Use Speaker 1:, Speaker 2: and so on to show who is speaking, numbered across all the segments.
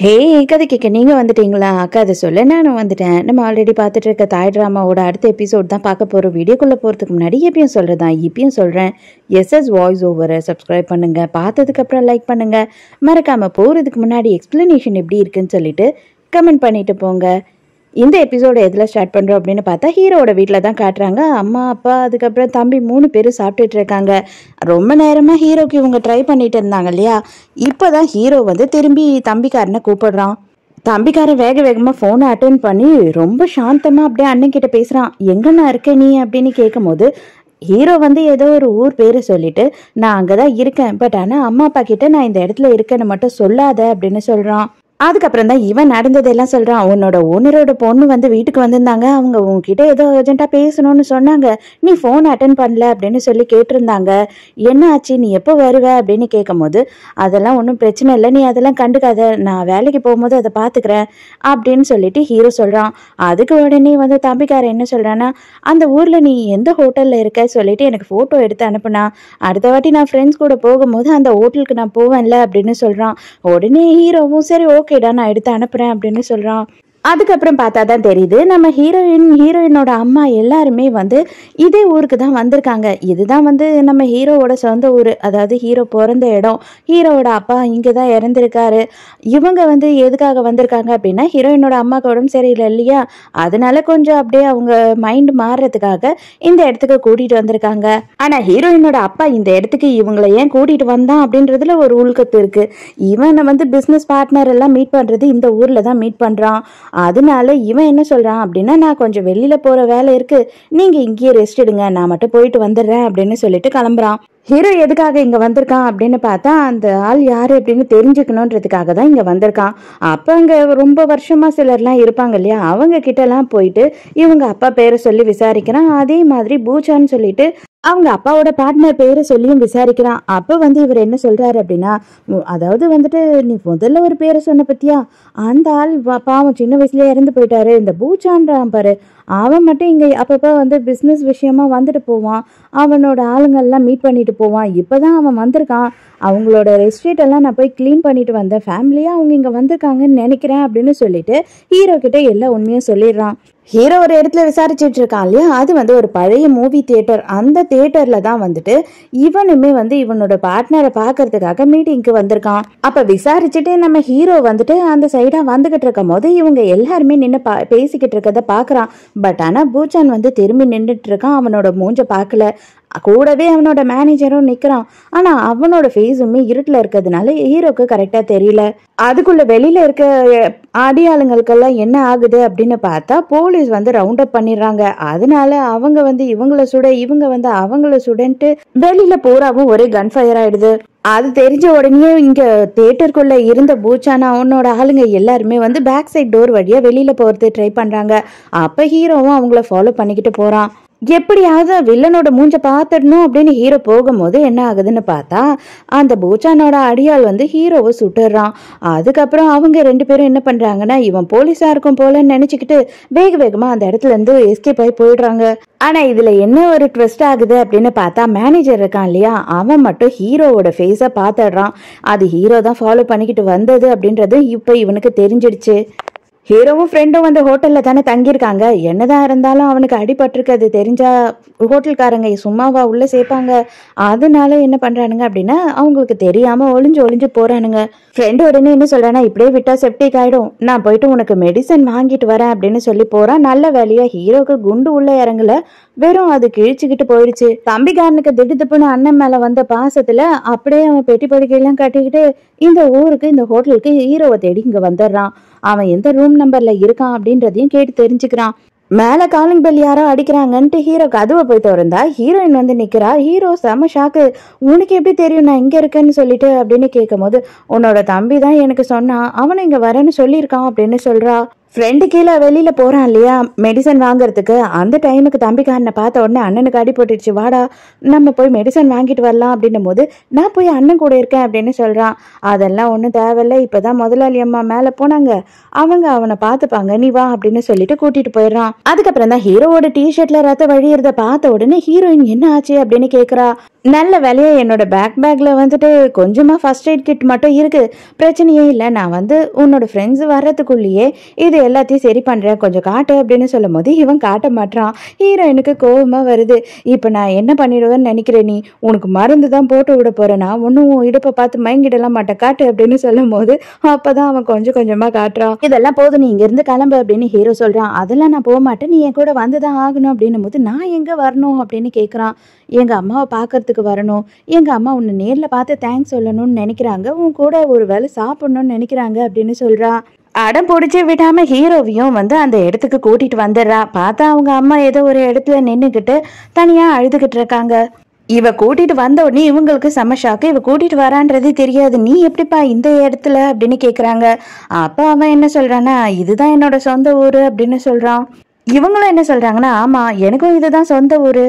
Speaker 1: ஹே கதை கேட்க நீங்கள் வந்துட்டீங்களா? கதை சொல்ல நானும் வந்துட்டேன். நம்ம ஆல்ரெடி பார்த்துட்டு இருக்க தாய் ட்ராமாவோட அடுத்த எபிசோட் தான் பார்க்க போகிறோம். வீடியோக்குள்ளே போகிறதுக்கு முன்னாடி எப்பயும் சொல்கிறதான் இப்பயும் சொல்கிறேன். எஸ்எஸ் வாய்ஸ் ஓவரை சப்ஸ்கிரைப் பண்ணுங்கள். பார்த்ததுக்கப்புறம் லைக் பண்ணுங்கள். மறக்காமல் போகிறதுக்கு முன்னாடி எக்ஸ்ப்ளனேஷன் எப்படி இருக்குன்னு சொல்லிட்டு கமெண்ட் பண்ணிட்டு போங்க. இந்த எபிசோட எதில் ஸ்டார்ட் பண்ணுறோம் அப்படின்னு பார்த்தா ஹீரோவோட வீட்டில் தான் காட்டுறாங்க. அம்மா அப்பா அதுக்கப்புறம் தம்பி 3 பேரும் சாப்பிட்டுட்டு இருக்காங்க. ரொம்ப நேரமாக ஹீரோக்கு இவங்க ட்ரை பண்ணிட்டு இருந்தாங்க இல்லையா? இப்போ தான் ஹீரோ வந்து திரும்பி தம்பிக்காரனை கூப்பிடுறான். தம்பிக்காரன் வேக வேகமாக ஃபோனை அட்டென்ட் பண்ணி ரொம்ப சாந்தமாக அப்படியே அண்ணன் கிட்ட பேசுகிறான். எங்கண்ணா இருக்க நீ அப்படின்னு கேட்கும் போது ஹீரோ வந்து ஏதோ ஒரு ஊர் பேரை சொல்லிட்டு நான் அங்கே தான் இருக்கேன், பட் ஆனால் அம்மா அப்பா கிட்ட நான் இந்த இடத்துல இருக்கேன்னு மட்டும் சொல்லாத அப்படின்னு சொல்கிறான். அதுக்கப்புறம் தான் இவன் நடந்ததெல்லாம் சொல்றான். உன்னோட ஓனரோட பொண்ணு வந்து வீட்டுக்கு வந்திருந்தாங்க. அவங்க உங்ககிட்ட ஏதோ அர்ஜென்ட்டா பேசணும்னு சொன்னாங்க. நீ ஃபோன் அட்டன் பண்ணல அப்படின்னு சொல்லி கேட்டிருந்தாங்க. என்ன ஆச்சு, நீ எப்போ வருவ அப்படின்னு கேட்கும் போது அதெல்லாம் ஒன்றும் பிரச்சனை இல்லை, நீ அதெல்லாம் கண்டுக்காத, நான் வேலைக்கு போகும்போது அதை பார்த்துக்கிறேன் அப்படின்னு சொல்லிட்டு ஹீரோ சொல்றான். அதுக்கு உடனே வந்து தம்பிக்காரன் என்ன சொல்றான்னா, அந்த ஊர்ல நீ எந்த ஹோட்டல்ல இருக்க சொல்லிட்டு எனக்கு போட்டோ எடுத்து அனுப்புனா, அடுத்த வாட்டி நான் ஃப்ரெண்ட்ஸ் கூட போகும்போது அந்த ஹோட்டலுக்கு நான் போவேன்ல அப்படின்னு சொல்றான். உடனே ஹீரோவும் சரி ஓகேடா நான் எடுத்து அனுப்புறேன் அப்படின்னு சொல்றான். அதுக்கப்புறம் பார்த்தா தான் தெரியுது நம்ம ஹீரோயினோட அம்மா எல்லாருமே வந்து இதே ஊருக்கு தான் வந்திருக்காங்க. இதுதான் வந்து நம்ம ஹீரோவோட சொந்த ஊர், அதாவது ஹீரோ பிறந்த இடம். ஹீரோவோட அப்பா இங்கே தான் இறந்துருக்காரு. இவங்க வந்து எதுக்காக வந்திருக்காங்க அப்படின்னா ஹீரோயினோட அம்மாவுக்கு உடம்பு சரியில்லை இல்லையா, அதனால கொஞ்சம் அப்படியே அவங்க மைண்ட் மாறுறதுக்காக இந்த இடத்துக்கு கூட்டிகிட்டு வந்திருக்காங்க. ஆனால் ஹீரோயினோட அப்பா இந்த இடத்துக்கு இவங்களை ஏன் கூட்டிகிட்டு வந்தான் அப்படின்றதுல ஒரு உள்கத்து இருக்குது. இவனை வந்து பிஸ்னஸ் பார்ட்னர் எல்லாம் மீட் பண்ணுறது இந்த ஊரில் தான் மீட் பண்ணுறான். அதனால இவன் என்ன சொல்றான் அப்படின்னா, நான் கொஞ்சம் வெளியில போற வேலை இருக்கு, நீங்க இங்கேயே ரெஸ்ட் எடுங்க, நான் மட்டும் போயிட்டு வந்துடுறேன் அப்படின்னு சொல்லிட்டு கிளம்புறான். ஹீரோ எதுக்காக இங்க வந்திருக்கான் அப்படின்னு பார்த்தா அந்த ஆள் யாரு அப்படின்னு தெரிஞ்சுக்கணுன்றதுக்காக தான் இங்க வந்திருக்கான். அப்ப அங்க ரொம்ப வருஷமா சிலர்லாம் இருப்பாங்க இல்லையா, அவங்க கிட்ட எல்லாம் போயிட்டு இவங்க அப்பா பேரை சொல்லி விசாரிக்கிறான். அதே மாதிரி பூச்சான்னு சொல்லிட்டு அவங்க அப்பாவோட பார்ட்னர் பேரை சொல்லியும் விசாரிக்கிறான். அப்போ வந்து இவர் என்ன சொல்றாரு அப்படின்னா, அதாவது வந்துட்டு நீ முதல்ல ஒரு பேரை சொன்ன பத்தியா, அந்த ஆள் பாவம் சின்ன வயசுலயே இறந்து போயிட்டாரு, இந்த பூச்சான்றான் பாரு, அவன் மட்டும் இங்கே அப்பப்போ வந்து பிஸ்னஸ் விஷயமா வந்துட்டு போவான், அவனோட ஆளுங்கள்லாம் மீட் பண்ணிட்டு போவான். இப்போதான் அவன் வந்திருக்கான், அவங்களோட ரெஸ்டேட் எல்லாம் நான் போய் க்ளீன் பண்ணிட்டு வந்தேன், ஃபேமிலியாக அவங்க இங்கே வந்திருக்காங்கன்னு நினைக்கிறேன் அப்படின்னு சொல்லிட்டு ஹீரோ கிட்ட எல்லா உண்மையும் சொல்லிடுறான். ஹீரோ ஒரு இடத்துல விசாரிச்சுட்டு இருக்கான் இல்லையா, அது வந்து ஒரு பழைய மூவி தியேட்டர். அந்த தியேட்டர்ல தான் வந்துட்டு இவனுமே வந்து இவனோட பார்ட்னரை பார்க்கறதுக்காக மீட்டிங்க்கு வந்திருக்கான். அப்ப விசாரிச்சுட்டு நம்ம ஹீரோ வந்துட்டு அந்த சைடா வந்துகிட்டு இருக்கும் போது இவங்க எல்லாருமே நின்று பேசிக்கிட்டு இருக்கத பாக்குறான். பட் ஆனா பூச்சான் வந்து திரும்பி நின்றுட்டு இருக்கான், அவனோட மூஞ்ச பார்க்கல. கூடவே அவனோட மேனேஜரும் நிற்கிறான். ஆனால் அவனோட ஃபேஸுமே இருட்டில் இருக்கிறதுனால ஹீரோக்கு கரெக்டாக தெரியல. அதுக்குள்ள வெளியில இருக்க அடியாளுங்களுக்கெல்லாம் என்ன ஆகுது அப்படின்னு பார்த்தா போலீஸ் வந்து ரவுண்ட் அப் பண்ணிடுறாங்க. அதனால அவங்க வந்து இவங்கள சுட, இவங்க வந்து அவங்கள சுடன்ட்டு வெளியில பூராவும் ஒரே கன் ஃபயர் ஆயிடுது. அது தெரிஞ்ச உடனே இங்க தியேட்டருக்குள்ள இருந்த பூச்சானா அவனோட ஆளுங்க எல்லாருமே வந்து பேக் சைட் டோர் வழியா வெளியில போறது ட்ரை பண்றாங்க. அப்ப ஹீரோவும் அவங்கள ஃபாலோ பண்ணிக்கிட்டு போறான். எப்படியாவது வில்லனோட மூஞ்ச பார்த்துடணும் அப்படின்னு ஹீரோ போகும்போது என்ன ஆகுதுன்னு பார்த்தா அந்த பூச்சானோட அடியாள் வந்து ஹீரோவை சுட்டுறான். அதுக்கப்புறம் அவங்க 2 பேரும் என்ன பண்றாங்கன்னா, இவன் போலீஸா இருக்கும் போலன்னு நினைச்சுக்கிட்டு வேக வேகமா அந்த இடத்துல இருந்து எஸ்கேப் ஆகி போயிடுறாங்க. ஆனா இதுல என்ன ஒரு ட்விஸ்ட் ஆகுது அப்படின்னு பார்த்தா மேனேஜர் இருக்கான் இல்லையா, அவன் மட்டும் ஹீரோவோட ஃபேஸை பார்த்துடுறான். அது ஹீரோ தான் ஃபாலோ பண்ணிக்கிட்டு வந்தது அப்படின்றது இப்போ இவனுக்கு தெரிஞ்சிடுச்சு. ஹீரோவும் ஃப்ரெண்டும் வந்து ஹோட்டலில் தானே தங்கியிருக்காங்க. என்னதான் இருந்தாலும் அவனுக்கு அடிபட்டிருக்கிறது தெரிஞ்சா ஹோட்டல்காரங்க சும்மாவா உள்ளே சேர்ப்பாங்க. அதனால என்ன பண்ணுறானுங்க அப்படின்னா அவங்களுக்கு தெரியாமல் ஒளிஞ்சு போகிறானுங்க. ஃப்ரெண்டு உடனே என்ன சொல்கிறானா, இப்படியே விட்டா செப்டிக் ஆகிடும், நான் போயிட்டு உனக்கு மெடிசன் வாங்கிட்டு வரேன் அப்படின்னு சொல்லி போகிறான். நல்ல வேலையா ஹீரோக்கு குண்டு உள்ளே இறங்கல, வெறும் அது கிழிச்சுக்கிட்டு போயிடுச்சு. தம்பிக்காரனுக்கு திடுப்புன்னு அண்ணன் மேலே வந்த பாசத்தில் அப்படியே அவன் பெட்டி படுக்கையெல்லாம் கட்டிக்கிட்டு இந்த ஊருக்கு இந்த ஹோட்டலுக்கு ஹீரோவை தேடி இங்கே வந்துடுறான். அவன் எந்த ரூம் நம்பர்ல இருக்கான் அப்படின்றதையும் கேட்டு தெரிஞ்சுக்கிறான். மேல காலிங் பெல் யாரோ அடிக்கிறாங்கன்ட்டு ஹீரோ கதவை போய் திறந்தா ஹீரோயின் வந்து நிக்கிறா. ஹீரோ செம ஷாக்கு. உனக்கு எப்படி தெரியும் நான் இங்க இருக்கேன்னு சொல்லிட்டு அப்படின்னு கேட்கும் போது, உன்னோட தம்பி தான் எனக்கு சொன்னான், அவனை இங்க வரேன்னு சொல்லியிருக்கான் அப்படின்னு சொல்றா. ஃப்ரெண்டு கீழே வெளியில போறான் இல்லையா மெடிசன் வாங்குறதுக்கு, அந்த டைமுக்கு தம்பிக்காரனை பார்த்த உடனே அண்ணனுக்கு அடிபட்டுடுச்சு, வாடா நம்ம போய் மெடிசன் வாங்கிட்டு வரலாம் அப்படின்னும் போது நான் போய் அண்ணன் கூட இருக்கேன் அப்படின்னு சொல்றான். அதெல்லாம் ஒன்றும் தேவையில்லை, இப்பதான் முதலாளி அம்மா மேலே போனாங்க, அவங்க அவனை பார்த்துப்பாங்க, நீ வா அப்படின்னு சொல்லிட்டு கூட்டிட்டு போயிடுறான். அதுக்கப்புறம் தான் ஹீரோவோட டிஷர்ட்ல ரத்த வழியிறத பார்த்த உடனே ஹீரோயின் என்ன ஆச்சு அப்படின்னு கேட்குறா. நல்ல வேலையா என்னோட பேக்ல வந்துட்டு கொஞ்சமாக ஃபர்ஸ்ட் எய்ட் கிட் மட்டும் இருக்குது, பிரச்சனையே இல்லை. நான் வந்து உன்னோட ஃப்ரெண்ட்ஸ் வர்றதுக்குள்ளேயே இது எல்லாத்தையும் சரி பண்ணுறேன், கொஞ்சம் காட்டு அப்படின்னு சொல்லும் போது இவன் காட்ட மாட்டான். ஹீரோயினுக்கு கோபமாக வருது. இப்போ நான் என்ன பண்ணிடுவேன்னு நினைக்கிறேன், நீ உனக்கு மருந்து தான் போட்டு விட போகிறேன், நான் ஒன்றும் இடுப்பை பார்த்து மயங்கிடலாம் மாட்டேன், காட்டு அப்படின்னு சொல்லும் போது அப்போ தான் அவன் கொஞ்சம் கொஞ்சமாக காட்டுறான். இதெல்லாம் போதும், நீ இங்கேருந்து கிளம்பு அப்படின்னு ஹீரோ சொல்கிறான். அதெல்லாம் நான் போக மாட்டேன், நீ என் கூட வந்து தான் ஆகணும் அப்படின்னும் போது நான் எங்கே வரணும் அப்படின்னு கேட்குறான். எங்கள் அம்மாவை பார்க்கறதுக்கு வரணும், எங்கள் அம்மா உன்னை நேரில் பார்த்து தேங்க்ஸ் சொல்லணும்னு நினைக்கிறாங்க, உன் கூட ஒரு வேளை சாப்பிடணும்னு நினைக்கிறாங்க அப்படின்னு சொல்கிறா. அடம் பிடிச்சி விடாமல் ஹீரோவையும் வந்து அந்த இடத்துக்கு கூட்டிகிட்டு வந்துடுறா. பார்த்தா அவங்க அம்மா ஏதோ ஒரு இடத்துல நின்றுக்கிட்டு தனியாக அழுதுகிட்டு இருக்காங்க. இவ கூட்டிட்டு வந்த உடனே இவங்களுக்கு செம ஷாக்கு. இவ கூட்டிட்டு வரான்றதே தெரியாது. நீ எப்படிப்பா இந்த இடத்துல அப்படின்னு கேட்குறாங்க. அப்போ அவன் என்ன சொல்கிறான்னா, இதுதான் என்னோட சொந்த ஊர் அப்படின்னு சொல்கிறான். இவங்களும் என்ன சொல்கிறாங்கன்னா, ஆமாம் எனக்கும் இதுதான் சொந்த ஊர்,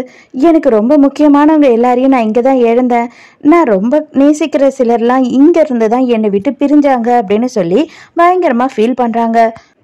Speaker 1: எனக்கு ரொம்ப முக்கியமானவங்க எல்லாரையும் நான் இங்கே தான் இழந்தேன், நான் ரொம்ப நேசிக்கிற சிலர்லாம் இங்கே இருந்து தான் என்னை விட்டு பிரிஞ்சாங்க அப்படின்னு சொல்லி பயங்கரமாக ஃபீல் பண்ணுறாங்க.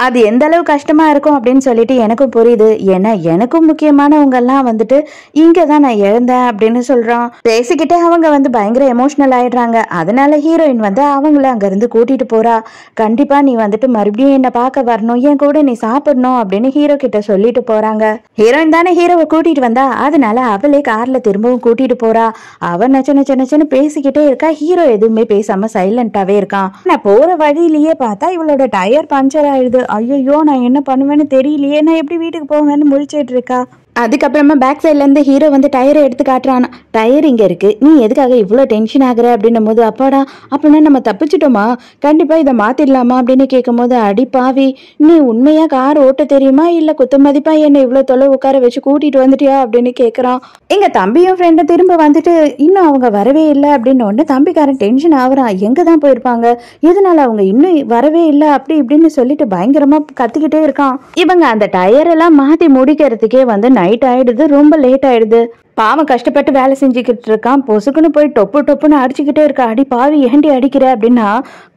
Speaker 1: அது எந்த அளவு கஷ்டமாக இருக்கும் அப்படின்னு சொல்லிட்டு எனக்கும் புரியுது, ஏன்னா எனக்கும் முக்கியமானவங்கெல்லாம் வந்துட்டு இங்கே தான் நான் இழந்தேன் அப்படின்னு சொல்கிறான். பேசிக்கிட்டே அவங்க வந்து பயங்கர எமோஷ்னல் ஆகிடுறாங்க. அதனால ஹீரோயின் வந்து அவங்கள அங்கேருந்து கூட்டிகிட்டு போகிறா. கண்டிப்பாக நீ வந்துட்டு மறுபடியும் என்னை பார்க்க வரணும், என் கூட நீ சாப்பிடணும் அப்படின்னு ஹீரோ கிட்ட சொல்லிட்டு போகிறாங்க. ஹீரோயின் தானே ஹீரோவை கூட்டிகிட்டு வந்தா, அதனால அவளே காரில் திரும்பவும் கூட்டிகிட்டு போகிறா. அவன் நச்ச நச்ச நச்சன்னு பேசிக்கிட்டே இருக்கா. ஹீரோ எதுவுமே பேசாமல் சைலண்டாகவே இருக்கான். நான் போகிற வழியிலேயே பார்த்தா இவளோட டயர் பஞ்சர் ஆயிடுது. ஐயோ நான் என்ன பண்ணுவேன்னு தெரியலையே, நான் எப்படி வீட்டுக்கு போவேன்னு முழிச்சிட்டு இருக்கா. அதுக்கப்புறமா பேக் சைட்லேருந்து ஹீரோ வந்து டயரை எடுத்து காட்டுறான். டயர் இங்கே இருக்குது, நீ எதுக்காக இவ்வளோ டென்ஷன் ஆகுற அப்படின்னும் போது, அப்பாடா அப்படின்னா நம்ம தப்பிச்சிட்டோமா, கண்டிப்பாக இதை மாற்றிடலாமா அப்படின்னு கேட்கும் போது, அடி பாவி நீ உண்மையாக கார் ஓட்ட தெரியுமா இல்லை குத்த மதிப்பா என்னை இவ்வளோ தொலைவு உட்கார வச்சு கூட்டிகிட்டு வந்துட்டியா அப்படின்னு கேட்குறான். எங்கள் தம்பியும் ஃப்ரெண்டும் திரும்ப வந்துட்டு இன்னும் அவங்க வரவே இல்லை அப்படின்னு ஒன்று தம்பிக்காரன் டென்ஷன் ஆகுறான். எங்கே தான் போயிருப்பாங்க, எதனால அவங்க இன்னும் வரவே இல்லை அப்படி இப்படின்னு சொல்லிட்டு பயங்கரமாக கத்திக்கிட்டே இருக்கான். இவங்க அந்த டயரெல்லாம் மாற்றி முடிக்கிறதுக்கே வந்து நைட் ஆயிடுது, ரொம்ப லேட் ஆயிடுது. பாவம் கஷ்டப்பட்டு வேலை செஞ்சுக்கிட்டு இருக்கான். பொசுக்குன்னு போய் டொப்பு டொப்புன்னு அடிச்சுக்கிட்டே இருக்கா. அடி பாவி ஏண்டி அடிக்கிற அப்படின்னா,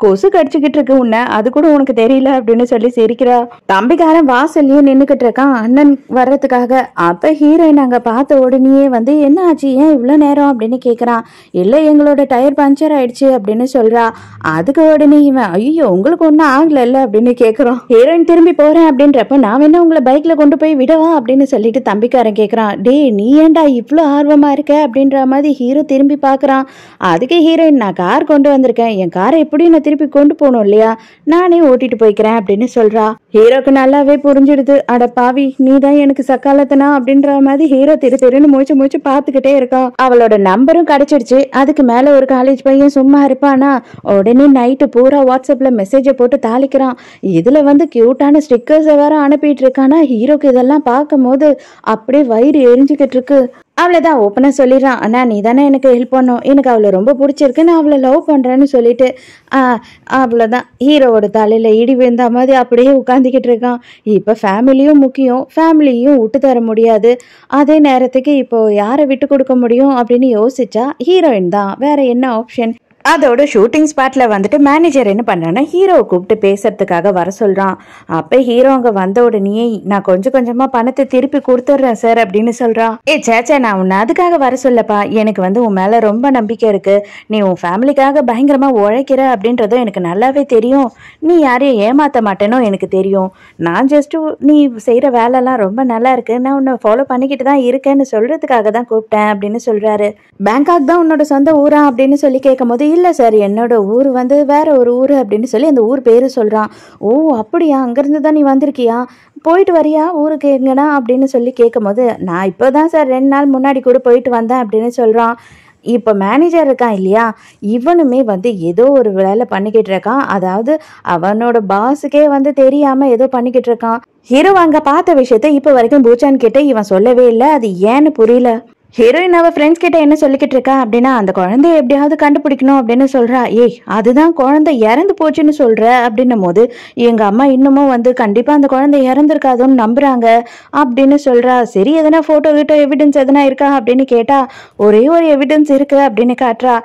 Speaker 1: கொசு கடிச்சுக்கிட்டு இருக்கு உன்னை, அது கூட உனக்கு தெரியல அப்படின்னு சொல்லி சிரிக்கிறா. தம்பிக்காரன் வாசல்லையே நின்றுக்கிட்டு இருக்கான் அண்ணன் வர்றதுக்காக. அப்ப ஹீரோயின் அங்க பார்த்த உடனேயே வந்து என்ன ஆச்சு, ஏன் இவ்வளோ நேரம் அப்படின்னு கேட்குறான். இல்லை எங்களோட டயர் பஞ்சர் ஆயிடுச்சு அப்படின்னு சொல்றா. அதுக்கு உடனே இவன் ஐயோ உங்களுக்கு ஒன்றும் ஆகல அப்படின்னு கேட்குறான். ஹீரோயின் திரும்பி போறேன் அப்படின்றப்ப நான் வேணா உங்களை பைக்ல கொண்டு போய் விடவா அப்படின்னு சொல்லிட்டு தம்பிக்காரன் கேட்குறான். டே நீ ஏன்டா இவ்வளோ ஆர்வமாக இருக்க அப்படின்ற மாதிரி ஹீரோ திரும்பி பார்க்குறான். அதுக்கு ஹீரோயின் நான் கார் கொண்டு வந்திருக்கேன், என் காரை எப்படி நான் திருப்பி கொண்டு போகணும் இல்லையா, நானே ஓட்டிட்டு போய்க்கிறேன் அப்படின்னு சொல்கிறா. ஹீரோக்கு நல்லாவே புரிஞ்சிடுது, அட பாவி நீ தான் எனக்கு சக்காலத்தனா அப்படின்ற மாதிரி ஹீரோ திருன்னு மூச்சு பார்த்துக்கிட்டே இருக்கான். அவளோட நம்பரும் கிடைச்சிடுச்சு. அதுக்கு மேலே ஒரு காலேஜ் பையன் சும்மா இருப்பானா, உடனே நைட்டு பூரா வாட்ஸ்அப்பில் மெசேஜை போட்டு தாளிக்கிறான். இதில் வந்து க்யூட்டான ஸ்டிக்கர்ஸை வேற அனுப்பிட்டு இருக்கானா. ஹீரோக்கு இதெல்லாம் பார்க்கும் போது அப்படியே வயிறு எரிஞ்சுக்கிட்டு இருக்கு. அவ்வளோதான் ஓப்பனாக சொல்லிடுறான், அண்ணா நீ தானே எனக்கு ஹெல்ப் பண்ணும், எனக்கு அவளை ரொம்ப பிடிச்சிருக்கு, நான் அவளை லவ் பண்ணுறேன்னு சொல்லிட்டு அவ்வளோதான் ஹீரோவோட தலையில் இடி விழுந்த மாதிரி அப்படியே உட்காந்துக்கிட்டு இருக்கான். இப்போ ஃபேமிலியும் முக்கியம், ஃபேமிலியும் விட்டு தர முடியாது, அதே நேரத்துக்கு இப்போ யாரை விட்டு கொடுக்க முடியும் அப்படின்னு யோசிச்சா ஹீரோயின் தான், வேற என்ன ஆப்ஷன். அதோட ஷூட்டிங் ஸ்பாட்டில் வந்துட்டு மேனேஜர் என்ன பண்ணுறான்னா ஹீரோவை கூப்பிட்டு பேசுறதுக்காக வர சொல்கிறான். அப்போ ஹீரோ அங்கே வந்த உடனே நான் கொஞ்சம் கொஞ்சமாக பணத்தை திருப்பி கொடுத்துட்றேன் சார் அப்படின்னு சொல்கிறான். சேச்சா நான் உன்னை அதுக்காக வர சொல்லப்பா, எனக்கு வந்து உன் மேலே ரொம்ப நம்பிக்கை இருக்குது, நீ உன் ஃபேமிலிக்காக பயங்கரமாக உழைக்கிற அப்படின்றதும் எனக்கு நல்லாவே தெரியும், நீ யாரையும் ஏமாற்ற மாட்டேனோ எனக்கு தெரியும், நான் ஜஸ்ட்டு நீ செய்கிற வேலைலாம் ரொம்ப நல்லா இருக்கு, நான் உன்னை ஃபாலோ பண்ணிக்கிட்டு தான் இருக்கேன்னு சொல்கிறதுக்காக தான் கூப்பிட்டேன் அப்படின்னு சொல்கிறாரு. பேங்காக் தான் உன்னோட சொந்த ஊரா அப்படின்னு சொல்லி கேட்கும் போது, இல்லை சார் என்னோட ஊர் வந்து வேற ஒரு ஊர் அப்படின்னு சொல்லி அந்த ஊர் பேரு சொல்கிறான். ஓ அப்படியா, அங்கேருந்து தான் நீ வந்திருக்கியா, போயிட்டு வரியா ஊருக்கு எங்கன்னா அப்படின்னு சொல்லி கேட்கும் போது, நான் இப்போ தான் சார் 2 நாள் முன்னாடி கூட போயிட்டு வந்தேன் அப்படின்னு சொல்கிறான். இப்போ மேனேஜர் இருக்கான் இல்லையா, இவனுமே வந்து ஏதோ ஒரு வேலை பண்ணிக்கிட்டு இருக்கான். அதாவது அவனோட பாஸுக்கே வந்து தெரியாமல் ஏதோ பண்ணிக்கிட்டு இருக்கான். ஹீரோ அங்கே பார்த்த விஷயத்த இப்போ வரைக்கும் பூச்சான் கிட்ட இவன் சொல்லவே இல்லை. அது ஏன்னு புரியல. ஹீரோயின் அவள் ஃப்ரெண்ட்ஸ் கிட்ட என்ன சொல்லிக்கிட்டு இருக்கா அப்படின்னா, அந்த குழந்தைய எப்படியாவது கண்டுபிடிக்கணும் அப்படின்னு சொல்கிறா. ஏய் அதுதான் குழந்தை இறந்து போச்சுன்னு சொல்கிற அப்படின்னும் போது, எங்கள் அம்மா இன்னமும் வந்து கண்டிப்பாக அந்த குழந்தை இறந்துருக்காதுன்னு நம்புகிறாங்க அப்படின்னு சொல்கிறா. சரி எதனா ஃபோட்டோ கிட்ட எவிடன்ஸ் எதனா இருக்கா அப்படின்னு கேட்டால், ஒரே ஒரு எவிடன்ஸ் இருக்குது அப்படின்னு காட்டுறா.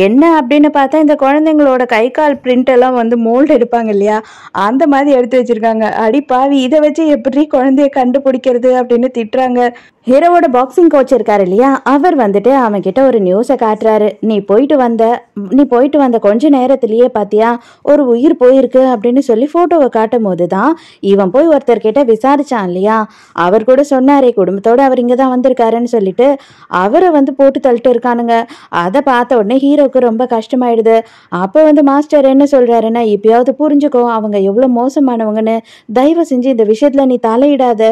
Speaker 1: என்ன அப்படின்னு பார்த்தா இந்த குழந்தைங்களோட கை கால் பிரிண்ட் எல்லாம் வந்து மோல்டு எடுப்பாங்க இல்லையா, அந்த மாதிரி எடுத்து வச்சுருக்காங்க. அடி பாவி இதை வச்சு எப்படி குழந்தைய கண்டுபிடிக்கிறது அப்படின்னு திட்டுறாங்க. ஹீரோவோட பாக்ஸிங் கோச் இருக்காரு இல்லையா, இல்லையா, அவர் வந்துட்டு அவன் கிட்ட ஒரு நியூஸை காட்டுறாரு. நீ போயிட்டு வந்த கொஞ்ச நேரத்திலேயே பாத்தியா ஒரு உயிர் போயிருக்கு அப்படின்னு சொல்லி போட்டோவை காட்டும் போதுதான் இவன் போய் ஒருத்தர்கிட்ட விசாரிச்சான் இல்லையா, அவர் கூட சொன்னாரே குடும்பத்தோட அவர் இங்கதான் வந்திருக்காருன்னு சொல்லிட்டு அவரை போட்டு தள்ளிட்டு இருக்கானுங்க. அதை பார்த்த உடனே ஹீரோக்கு ரொம்ப கஷ்டமாயிடுது. அப்போ மாஸ்டர் என்ன சொல்றாருன்னா, இப்பயாவது புரிஞ்சுக்கோ அவங்க எவ்வளவு மோசமானவங்கன்னு, தயவு செஞ்சு இந்த விஷயத்துல நீ தலையிடாத,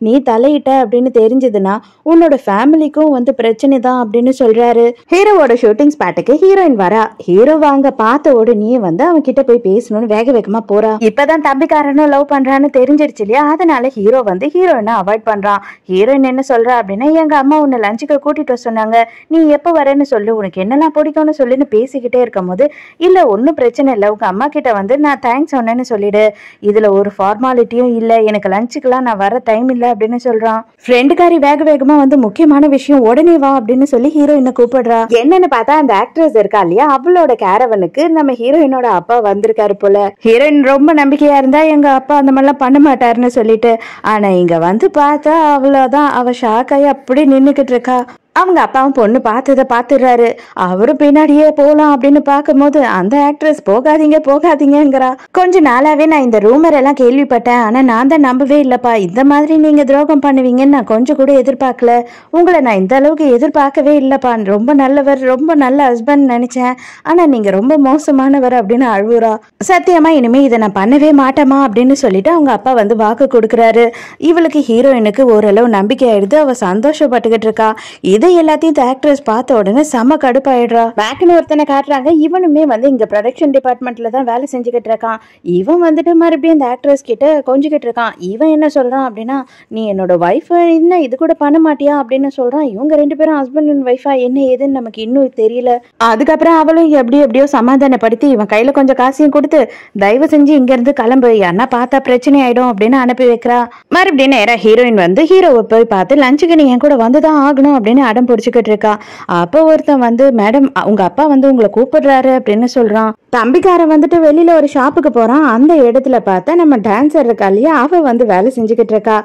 Speaker 1: நீ தலையிட்ட அப்படின்னு தெரிஞ்சதுன்னா உன்னோட ஃபேமிலிக்கும் பிரச்சனை தான் அப்படின்னு சொல்றாரு. ஹீரோவோட ஷூட்டிங் ஸ்பாட்டுக்கு ஹீரோயின் வரா. ஹீரோ வாங்க பார்த்த உடனே அவன் கிட்ட போய் பேசணும்னு வேக வேகமா போறா. இப்பதான் தம்பிக்காரனும் லவ் பண்றான்னு தெரிஞ்சிருச்சு இல்லையா, அதனால ஹீரோ ஹீரோயினை அவாய்ட் பண்றான். ஹீரோயின் என்ன சொல்றா அப்படின்னா, எங்க அம்மா உன்னை லஞ்சுக்கு கூட்டிட்டு வர சொன்னாங்க, நீ எப்ப வரேன்னு சொல்லு, உனக்கு என்னெல்லாம் பிடிக்கும்னு சொல்லுன்னு பேசிக்கிட்டே இருக்கும் போது, இல்ல ஒன்னும் பிரச்சனை இல்லை, உங்க அம்மா கிட்ட நான் தேங்க்ஸ் சொன்னேன்னு சொல்லிடு, இதுல ஒரு ஃபார்மாலிட்டியும் இல்ல, எனக்கு லஞ்சுக்கெல்லாம் நான் வர டைம் இல்லை அப்படின்னு சொல்றான். ஃப்ரெண்டுக்காரி வேக வேகமா முக்கியமான விஷயம் உடனே வா அப்படின்னு சொல்லி ஹீரோயினை கூப்பிடுறா. என்னன்னு பார்த்தா அந்த ஆக்ட்ரஸ் இருக்கா இல்லையா, அவளோட கேரவனுக்கு நம்ம ஹீரோயினோட அப்பா வந்திருக்காரு போல. ஹீரோயின் ரொம்ப நம்பிக்கையா இருந்தா எங்க அப்பா அந்த மாதிரிலாம் பண்ண மாட்டாருன்னு சொல்லிட்டு, ஆனா இங்க பார்த்தா அவ்வளவுதான், அவ ஷாக் ஆகி அப்படி நின்னுக்கிட்டு இருக்கா. அவங்க அப்பாவும் பொண்ணு பார்த்துடுறாரு. அவரும் பின்னாடியே போலாம் அப்படின்னு பார்க்கும் போது அந்த ஆக்ட்ரஸ் போகாதீங்கிறா. கொஞ்ச நாளாவே நான் இந்த ரூமர் எல்லாம் கேள்விப்பட்டேன், ஆனா நான் தான் நம்பவே இல்லப்பா, இந்த மாதிரி நீங்க துரோகம் பண்ணுவீங்கன்னு நான் கொஞ்சம் கூட எதிர்பார்க்கல, உங்களை நான் இந்த அளவுக்கு எதிர்பார்க்கவே இல்லப்பா, ரொம்ப நல்லவர், ரொம்ப நல்ல ஹஸ்பண்ட் நினைச்சேன், ஆனா நீங்க ரொம்ப மோசமானவர் அப்படின்னு அழுவுறா. சத்தியமா இனிமே இதை நான் பண்ணவே மாட்டேமா அப்படின்னு சொல்லிட்டு அவங்க அப்பா வாக்கு கொடுக்குறாரு. இவளுக்கு ஹீரோயினுக்கு ஓரளவு நம்பிக்கை ஆயிடுது. அவ சந்தோஷப்பட்டுக்கிட்டு இருக்கா. இது எல்லாத்தையும் ஆக்ட்ரஸ் பார்த்த உடனே செம கடுப்பாயிடுறா. மேக்னு ஒருத்தனை காட்டுறாங்க. இவனுமே இங்க ப்ரொடக்ஷன் டிபார்ட்மெண்ட்ல தான் வேலை செஞ்சுக்கிட்டு இருக்கான். இவன் மறுபடியும் இந்த ஆக்ட்ரஸ் கிட்ட கொஞ்சிக்கிட்டு இருக்கான். இவன் என்ன சொல்றான் அப்படின்னா, நீ என்னோட வைஃப் என்ன இது கூட பண்ண மாட்டியா அப்படின்னு சொல்றான். இவங்க ரெண்டு பேரும் ஹஸ்பண்ட் அண்ட் வைஃபா என்ன ஏதுன்னு நமக்கு இன்னும் தெரியல. அதுக்கப்புறம் அவளும் எப்படியோ சமாதானப்படுத்தி இவன் கையில கொஞ்சம் காசையும் கொடுத்து, தயவு செஞ்சு இங்க இருந்து கிளம்பு, யாருன்னா பார்த்தா பிரச்சனை ஆயிடும் அப்படின்னு அனுப்பி வைக்கிறா. மறுபடியும் நேரா ஹீரோயின் ஹீரோவை போய் பார்த்து லஞ்சுக்கு நீ என் கூட வந்துதான் ஆகணும் அப்படின்னு அடம் பிடிச்சுக்கிட்டு இருக்கா. அப்போ ஒருத்தன் மேடம் உங்க அப்பா உங்களை கூப்பிடுறாரு அப்படின்னு சொல்றான். தம்பிக்காரன் வெளியில ஒரு ஷாப்புக்கு போறான். அந்த இடத்துல பார்த்தா நம்ம டான்சர் இருக்கா இல்லையா, அவ வேலை செஞ்சுக்கிட்டு இருக்கா.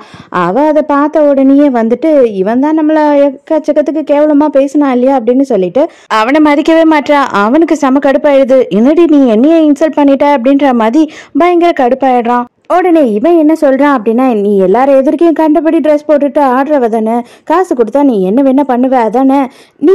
Speaker 1: அவ அதை பார்த்த உடனே இவன் தான் நம்மள எக்கச்சக்கத்துக்கு கேவலமா பேசினா இல்லையா அப்படின்னு சொல்லிட்டு அவனை மதிக்கவே மாட்டா. அவனுக்கு செம கடுப்பாயிடுது. என்னடி நீ என்னைய இன்சல்ட் பண்ணிட்ட அப்படின்ற மாதிரி பயங்கர கடுப்பாயிடுறான். உடனே இவன் என்ன சொல்றான் அப்படின்னா, நீ எல்லாரும் எதிர்க்கையும் கண்டபடி ட்ரெஸ் போட்டுட்டு ஆடுறவ தானே, காசு கொடுத்தா நீ என்ன வேணா பண்ணுவ அதானே, நீ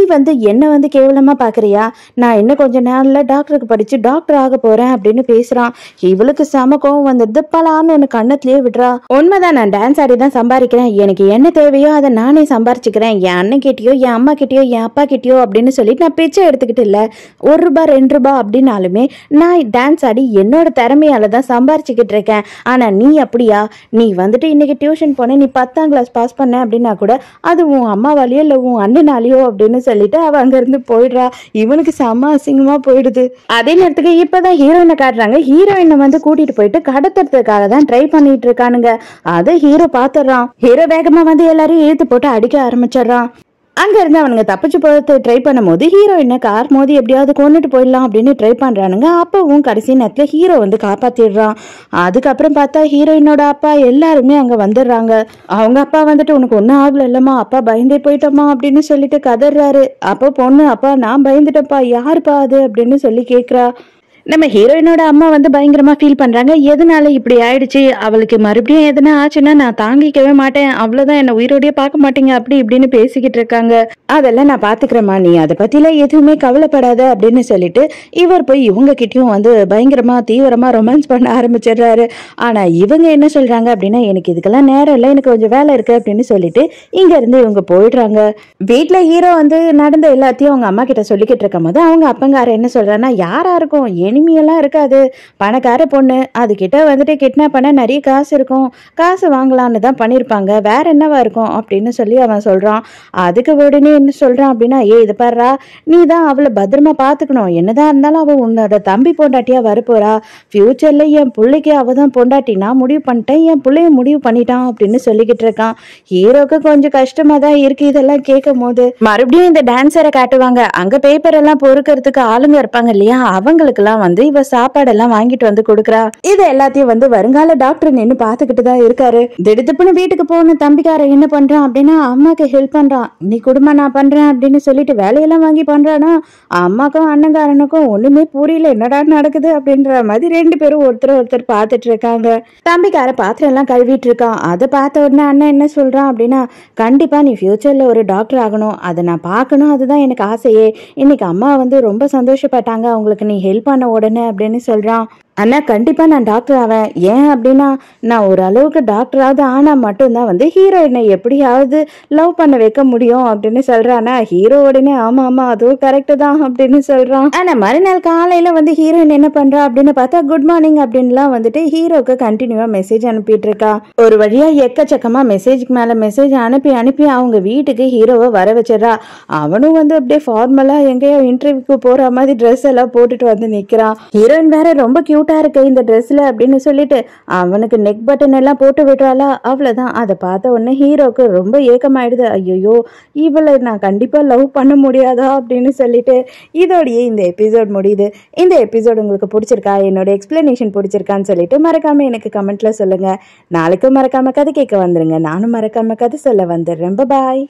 Speaker 1: என்ன கேவலமா பாக்குறியா, நான் இன்னும் கொஞ்ச நாள்ல டாக்டருக்கு படிச்சு டாக்டர் ஆக போறேன் அப்படின்னு பேசுறான். இவளுக்கு சம கோவம் வந்துடுது. பலான்னு ஒன்னு கண்ணத்திலேயே விடுறா. உண்மைதான், நான் டான்ஸ் ஆடி தான் சம்பாதிக்கிறேன், எனக்கு என்ன தேவையோ அதை நானே சம்பாரிச்சுக்கிறேன், என் அண்ணன் கிட்டயோ என் அம்மா கிட்டயோ என் அப்பா கிட்டயோ அப்படின்னு சொல்லிட்டு நான் பிச்சை எடுத்துக்கிட்டு இல்ல, ₹1 ₹2 அப்படின்னாலுமே நான் டான்ஸ் ஆடி என்னோட திறமையால தான் சம்பாரிச்சுக்கிட்டு இருக்கேன். ஆனா நீ அப்படியா, நீ இன்னைக்கு டியூஷன் போன, நீ 10ஆம் கிளாஸ் பாஸ் பண்ண அப்படின்னா கூட அது உன் அம்மாவாலேயோ இல்ல உன் அண்ணனாலேயோ அப்படின்னு சொல்லிட்டு அவ அங்க இருந்து போயிடுறா. இவனுக்கு செம அசிங்கமா போயிடுது. அதே நேரத்துக்கு இப்பதான் ஹீரோயினை காட்டுறாங்க. ஹீரோயினை கூட்டிட்டு போயிட்டு கடத்துறதுக்காக தான் ட்ரை பண்ணிட்டு இருக்கானுங்க. அதை ஹீரோ பாத்துறான். ஹீரோ வேகமா எல்லாரையும் இழுத்து போட்டு அடிக்க ஆரம்பிச்சிடறான். அங்க இருந்து அவனுங்க தப்பிச்சு போறது ட்ரை பண்ணும் போது ஹீரோயினை கார் மோதி எப்படியாவது கொண்டுட்டு போயிடலாம் அப்படின்னு ட்ரை பண்றானுங்க. அப்பவும் கடைசி நேரத்துல ஹீரோ காப்பாத்திடுறான். அதுக்கப்புறம் பார்த்தா ஹீரோயினோட அப்பா எல்லாருமே அங்க வந்துடுறாங்க. அவங்க அப்பா உனக்கு ஒன்னும் ஆகல இல்லம்மா, அப்பா பயந்தே போயிட்டோமா அப்படின்னு சொல்லிட்டு கதறாரு. அப்போ பொண்ணு, அப்பா நான் பயந்துட்டப்பா, யாருப்பா அது அப்படின்னு சொல்லி கேக்குறா. நம்ம ஹீரோயினோட அம்மா பயங்கரமா ஃபீல் பண்றாங்க. எதனால இப்படி ஆயிடுச்சு, அவளுக்கு மறுபடியும் எதனா ஆச்சுன்னா நான் தாங்கிக்கவே மாட்டேன், அவ்வளவுதான், என்ன உயிரோடய பார்க்க மாட்டீங்க அப்படி இப்படின்னு பேசிக்கிட்டு இருக்காங்க. அதெல்லாம் நான் பாத்துக்கிறேம்மா, நீ அதை பத்தில எதுவுமே கவலைப்படாத அப்படின்னு சொல்லிட்டு இவர் போய் இவங்க கிட்டயும் பயங்கரமா தீவிரமா ரொமான்ஸ் பண்ண ஆரம்பிச்சிடுறாரு. ஆனா இவங்க என்ன சொல்றாங்க அப்படின்னா, எனக்கு இதுக்கெல்லாம் நேரம் இல்லை, எனக்கு கொஞ்சம் வேலை இருக்கு அப்படின்னு சொல்லிட்டு இங்க இருந்து இவங்க போயிடுறாங்க. வீட்டுல ஹீரோ நடந்த எல்லாத்தையும் அவங்க அம்மா கிட்ட சொல்லிக்கிட்டு இருக்கும் போது அவங்க அப்பங்கார என்ன சொல்றாங்கன்னா, யாரா இருக்கும், எனிமையெல்லாம் இருக்காது, பணக்கார பொண்ணு, அது கிட்ட கிட்னாப் பண்ண நிறைய காசு இருக்கும், காசு வாங்கலான்னு தான் பண்ணிருப்பாங்க, வேற என்னவா இருக்கும் அப்படின்னு சொல்லி அவன் சொல்றான். அதுக்கு உடனே என்ன சொல்றான் அப்படின்னா, இது பாருடா, நீ தான் அவளை பத்திரமா பாத்துக்கணும், என்னதான் இருந்தாலும் அவ உன்னோட தம்பி பொண்டாட்டியா வரப்போறா, ஃபியூச்சர்ல என் பிள்ளைக்கு அவ தான் பொண்டாட்டி, நான் முடிவு பண்ணிட்டேன், என் பிள்ளைய முடிவு பண்ணிட்டான் அப்படின்னு சொல்லிக்கிட்டு இருக்கான். ஹீரோக்கு கொஞ்சம் கஷ்டமா தான் இருக்கு இதெல்லாம் கேட்கும் போது. மறுபடியும் இந்த டான்ஸரை காட்டுவாங்க. அங்க பேப்பர் எல்லாம் பொறுக்கிறதுக்கு ஆளுங்க இருப்பாங்க இல்லையா, அவங்களுக்கு எல்லாம் வந்து இவ சாப்பாடெல்லாம் வாங்கிட்டு வந்து கொடுக்குறா. இது எல்லாத்தையும் வந்து வருங்கால டாக்டர் நின்னு பாத்துக்கிட்டு தான் இருக்காரு. திடுப்புன்னு வீட்டுக்கு போன தம்பிக்காரன் என்ன பண்றான் அப்படின்னா அம்மாக்கு ஹெல்ப் பண்றான். நீ குடும்ப நான் பண்றேன் அப்படின்னு சொல்லிட்டு வேலையெல்லாம் வாங்கி பண்றானா. அம்மாக்கும் அண்ணங்காரனுக்கும் ஒண்ணுமே புரியல, என்னடா நடக்குது அப்படின்ற மாதிரி ரெண்டு பேரும் ஒருத்தர் பார்த்துட்டு இருக்காங்க. தம்பிக்கார பாத்திரம் எல்லாம் கழுவிட்டு இருக்கான். அதை பார்த்த உடனே அண்ணன் என்ன சொல்றான் அப்படின்னா, கண்டிப்பா நீ ஃபியூச்சர்ல ஒரு டாக்டர் ஆகணும், அதை நான் பார்க்கணும், அதுதான் எனக்கு ஆசையே. இன்னைக்கு அம்மா வந்து ரொம்ப சந்தோஷப்பட்டாங்க அவங்களுக்கு நீ ஹெல்ப் பண்ண உடனே அப்படின்னு சொல்றான். அண்ணா கண்டிப்பா நான் டாக்டர் ஆவேன். ஏன் அப்படின்னா நான் ஓரளவுக்கு டாக்டராவது ஆனா மட்டும்தான் வந்து ஹீரோயினை எப்படியாவது லவ் பண்ண வைக்க முடியும் அப்படின்னு சொல்றானா. ஹீரோ உடனே ஆமா ஆமா அதுவும் கரெக்ட் தான் அப்படின்னு சொல்றான். ஆனா மறுநாள் காலையில வந்து ஹீரோயின் என்ன பண்றா அப்படின்னு பார்த்தா குட் மார்னிங் அப்படின்லாம் வந்துட்டு ஹீரோக்கு கண்டினியூவா மெசேஜ் அனுப்பிட்டு இருக்கா. ஒரு வழியா எக்கச்சக்கமா மெசேஜ்க்கு மேல மெசேஜ் அனுப்பி அவங்க வீட்டுக்கு ஹீரோவை வர வச்சிடறா. அவனும் வந்து அப்படியே ஃபார்மலா எங்கேயோ இன்டர்வியூக்கு போற மாதிரி ட்ரெஸ் எல்லாம் போட்டுட்டு வந்து நிக்கிறான். ஹீரோயின் வேற ரொம்ப கியூட்டா இருக்கு இந்த ட்ரெஸ்ல அப்படின்னு சொல்லிட்டு அவனுக்கு நெக் பட்டன் எல்லாம் போட்டு விடுறாளா. அவ்வளவுதான். அதை பார்த்த உடனே ஹீரோக்கு ரொம்ப ஏக்கமாயிடுது. ஐயோ இவளை நான் கண்டிப்பா லவ் பண்ண முடியாதா அப்படின்னு சொல்லிட்டு இதோடயே இந்த எபிசோட் முடியுது. இந்த எபிசோட் உங்களுக்கு பிடிச்சிருக்கா, என்னோட எக்ஸ்பிளனேஷன் பிடிச்சிருக்கான்னு சொல்லிட்டு மறக்காம எனக்கு கமெண்ட்ல சொல்லுங்க. நாளைக்கும் மறக்காம கதை கேட்க வந்துருங்க. நானும் மறக்காம கதை சொல்ல வந்துடுறேன். பாய்.